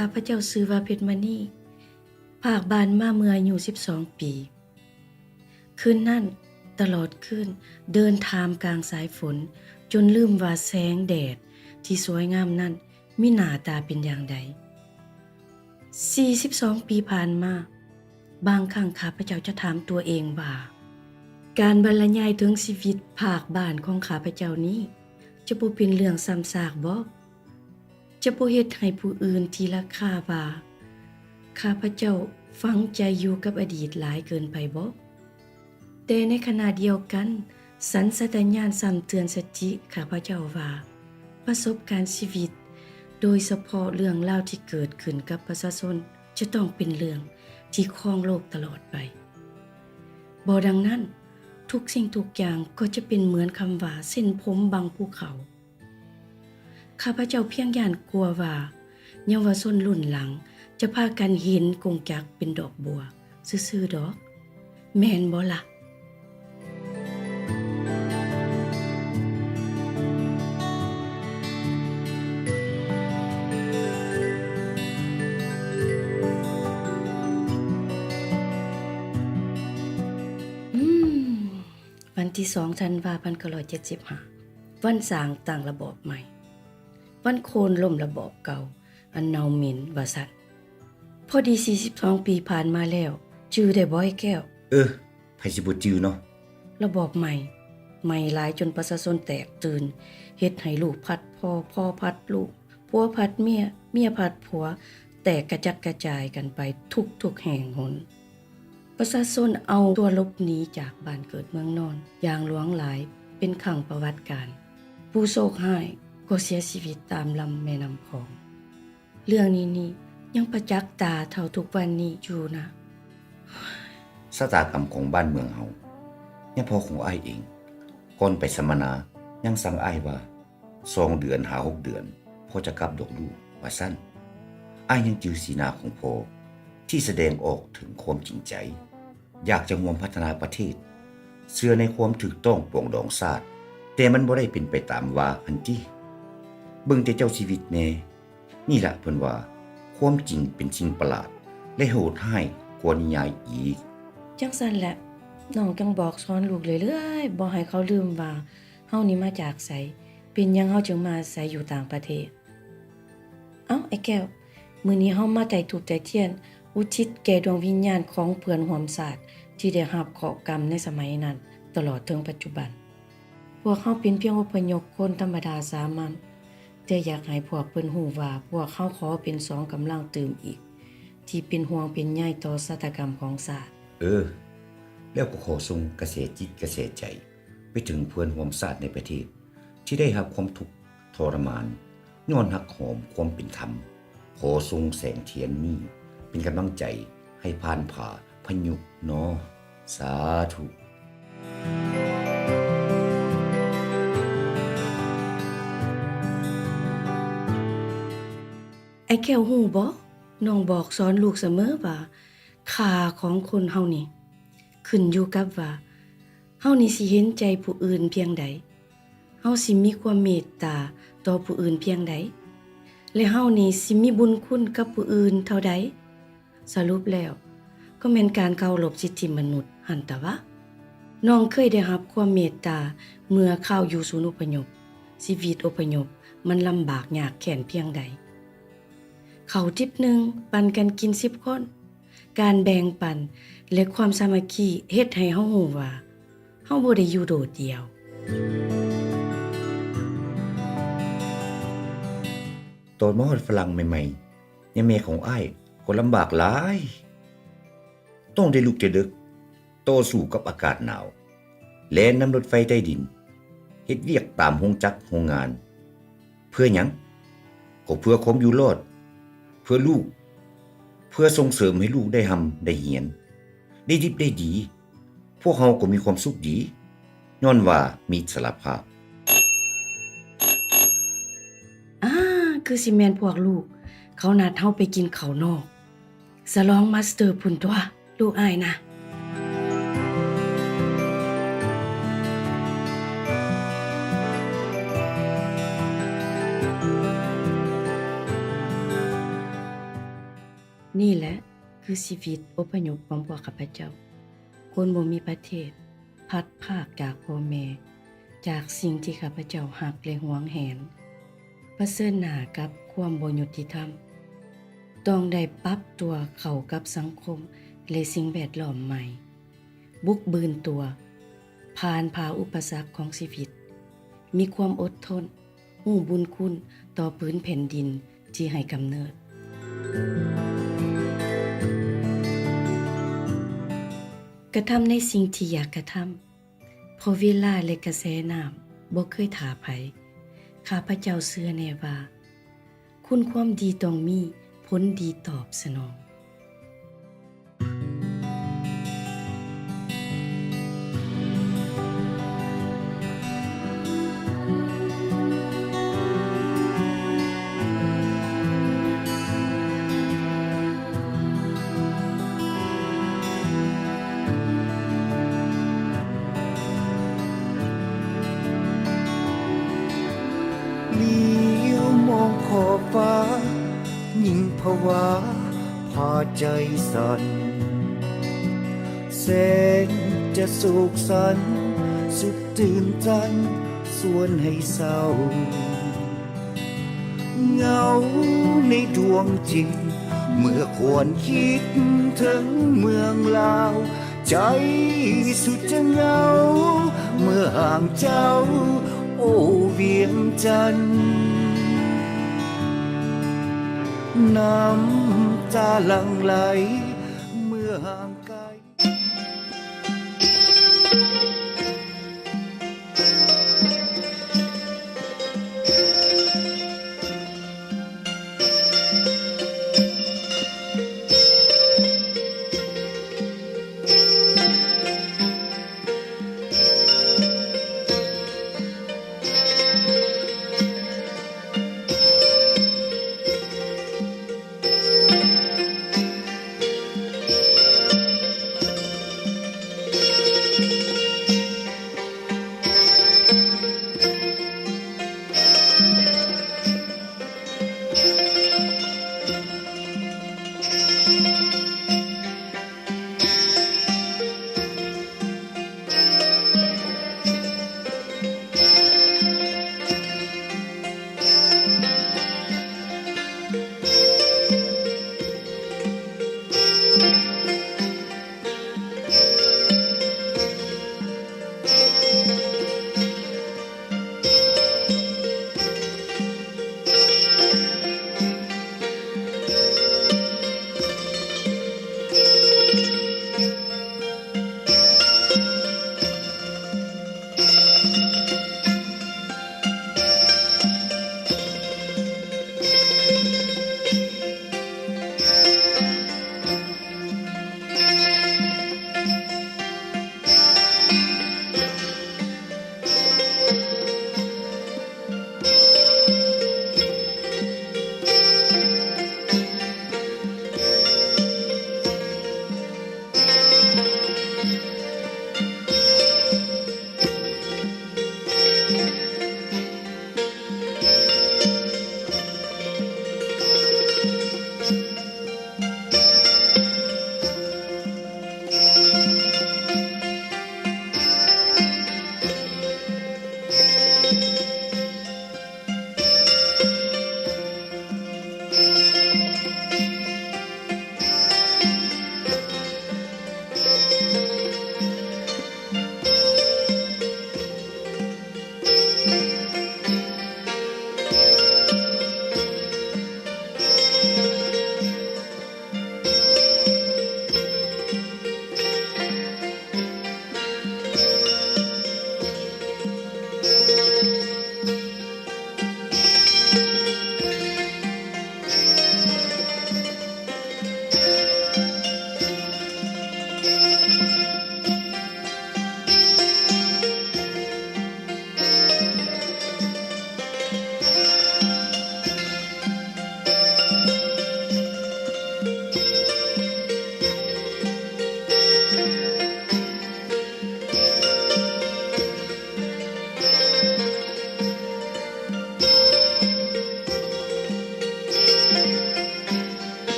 ข้าพเจ้าชื่อว่าเพชรมณีภาคบ้านมาเมื่ออายุ12 ปีคืนนั้นตลอดคืนเดินทามกลางสายฝนจนลืมว่าแสงแดดที่สวยงามนั้นมีหน้าตาเป็นอย่างใด42 ปีผ่านมาบางครั้งข้าพเจ้าจะถามตัวเองว่าการบรรยายถึงชีวิตภาคบ้านของข้าพเจ้านี้จะบ่เป็นเรื่องซ้ำซากบ่จะบ่เฮ็ดให้ผู้อื่นที่ราคาว่าข้าพเจ้าฝังใจอยู่กับอดีตหลายเกินไปบ่แต่ในขณะเดียวกันสัญชาตญาณซ้ำเตือนสติข้าพเจ้าว่าประสบการณ์ชีวิตโดยเฉพาะเรื่องราวที่เกิดขึ้นกับประชาชนจะต้องเป็นเรื่องที่ครองโลกตลอดไปบ่ดังนั้นทุกสิ่งทุกอย่างก็จะเป็นเหมือนคำว่าเส้นผมบังภูเขาข้าพเจ้าเพียงย่านกลัวว่าเยาวชนรุ่นหลังจะพากันเห็นกงจักรเป็นดอกบัวซื่อๆดอกแม่นบ่ล่ะอืมวันที่2 ธันวาคม 1975วันสร้างตั้งระบอบใหม่วันโค่นล่มระบอบเก่าอันเน่าเหม็นว่าซั่นพอดี42 ปีผ่านมาแล้วจื้อได้บ่ไอ้แก้วไผสิบ่จื้อเนาะระบอบใหม่หลายจนประชาชนแตกตื่นเฮ็ดให้ลูกพัดพ่อพัดลูกผัวพัดเมียพัดผัวแตกกระจัดกระจายกันไปทุกแห่งหนประชาชนเอาตัวหลบหนีจากบ้านเกิดเมืองนอนอย่างหลวงหลายเป็นครั้งประวัติการผู้โชคร้ายก็เสียชีวิตตามลำแม่น้ำคองเรื่องนี้ยังประจักษ์ตาเท่าทุกวันนี้อยู่นะชะตากรรมของบ้านเมืองเฮายังพอของอ้ายเองก่อนไปสัมมนายังสั่งอ้ายว่า2 เดือนหา6 เดือนพอจะกลับดอกลูกว่าซั่นอ้ายยังจื้อสีหน้าของพ่อที่แสดงออกถึงความจริงใจอยากจะร่วมพัฒนาประเทศเชื่อในความถูกต้องปรองดองชาติแต่มันบ่ได้เป็นไปตามว่าหันติเบิ่งแต่เจ้าชีวิตแน่นี่ล่ะเพิ่นว่าความจริงเป็นสิ่งประหลาดและโหดร้ายกว่านิยายอีกจังซั่นแหละน้องจังบอกสอนลูกเรื่อยๆบ่ให้เขาลืมว่าเฮานี่มาจากไสเป็นหยังเฮาจึงมาอาศัยอยู่ต่างประเทศเอ้าไอ้แก้วมื้อนี้เฮามาไต่ทูปไต่เทียนอุทิศแก่ดวงวิญญาณของเพื่อนร่วมชาติที่ได้รับเคราะห์กรรมในสมัยนั้นตลอดถึงปัจจุบันพวกเขาเป็นเพียงอพยพคนธรรมดาสามัญแต่อยากให้พวกเพิ่นรู้ว่าพวกเขาขอเป็น2 กำลังเติมอีกที่เป็นห่วงเป็นใยต่อชะตากรรมของชาติแล้วก็ขอส่งกระแสจิตกระแสใจไปถึงเพื่อนร่วมชาติในประเทศที่ได้รับความทุกข์ทรมานย้อนหักหอมความเป็นธรรมขอส่งแสงเทียนนี้เป็นกำลังใจให้ผ่านผ่าพยุเนาะสาธุไอ้แก้วฮู้บ่น้องบอกสอนลูกเสมอว่าค่าของคนเฮานี่ขึ้นอยู่กับว่าเฮานี่สิเห็นใจผู้อื่นเพียงใดเฮาสิมีความเมตตาต่อผู้อื่นเพียงใดและเฮานี่สิมีบุญคุณกับผู้อื่นเท่าใดสรุปแล้วก็แม่นการเคารพสิทธิมนุษย์หั่นตะวะน้องเคยได้รับความเมตตาเมื่อเข้าอยู่ศูนย์อพยพชีวิตอพยพมันลำบากยากแค้นเพียงใดเขาทิปนึงปันกันกิน10 คนการแบ่งปันและความสามัคคีเฮ็ดให้เฮาฮู้ว่าเฮาบ่ได้อยู่โดดเดี่ยวตอนมาฮอดฝรั่งใหม่ๆยังแม่ของอ้ายก็ลำบากหลายต้องได้ลุกแต่ดึกต่อสู้กับอากาศหนาวแล่นน้ำรถไฟใต้ดินเฮ็ดเวียกตามโรงจักรโรงงานเพื่อหยังก็เพื่อความอยู่รอดเพื่อลูกเพื่อส่งเสริมให้ลูกได้ได้เรียนได้ดิบได้ดีพวกเราก็มีความสุขดีย้อนว่ามีอิสรภาพคือสิแม่นพวกลูกเขานัดเฮาไปกินข้าวนอกฉลองมาสเตอร์พุ่นตัวลูกอ้ายนะ อ นี่แหละคือชีวิตอพยพของพวกข้าพเจ้าคนบ่มีประเทศพัดภาคจากพ่อแม่จากสิ่งที่ข้าพเจ้ารักและหวงแหนเผชิญหน้ากับความบ่ยุติธรรมต้องได้ปรับตัวเข้ากับสังคมและสิ่งแวดล้อมใหม่บุกบืนตัวผ่านพาอุปสรรคของชีวิตมีความอดทนฮู้บุญคุณต่อพื้นแผ่นดินที่ให้กำเนิดกระทำในสิ่งที่อยากกระทำเพราะเวลาและกระแสน้ำบ่เคยถาไผข้าพเจ้าเชื่อแน่ว่าคุณความดีต้องมีผลดีตอบสนองขอบฟ้ายิ่งภาวะพาใจสั่นแสงจะสุขสันต์สุดตื่นตันส่วนให้เศร้าเหงาในดวงจิตเมื่อควรคิดถึงเมืองลาวใจสุดจะเหงาเมื่อห่างเจ้าโอ้เวียงจันทน์น้ำตาหลั่งไหลเมื่อห่างไกล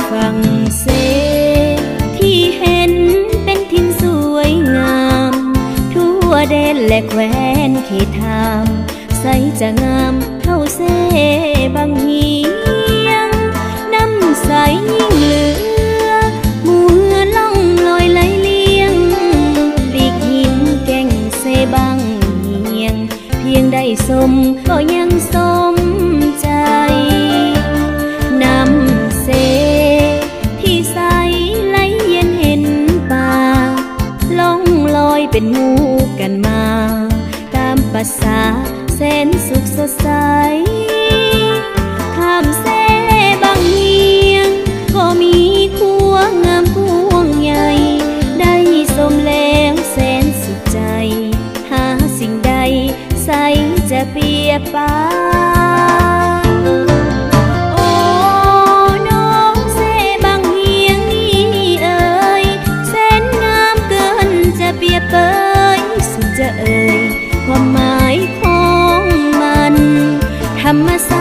ฝังเศที่เห็นเป็นทินสวยงามทั่วแดนและแคว้นเขตทามใสจะงามเท่าเสบางเฮียงน้ำใสยิ่งเหลือหมู่เหือล่องลอยไหลเลียงหลีกหินแก่งเสบางเฮียงเพียงได้สมก็ยังสมใจน้ำเสที่ใสไหลเย็นเห็นป่าล่องลอยเป็นหมู่กันมาตามภาษาแสนสุขสดใสข้ามเสบางเฮียงก็มีคัวงามพวงใหญ่ได้สมแล้วแสนสุขใจหาสิ่งใดใสจะเปรียบปานโอ้น้องเสบางเฮียงนี่เอ่ยแสนงามเกินจะเปรียบเปยสุดจะเอ่ยความหมายของมันธรรมศา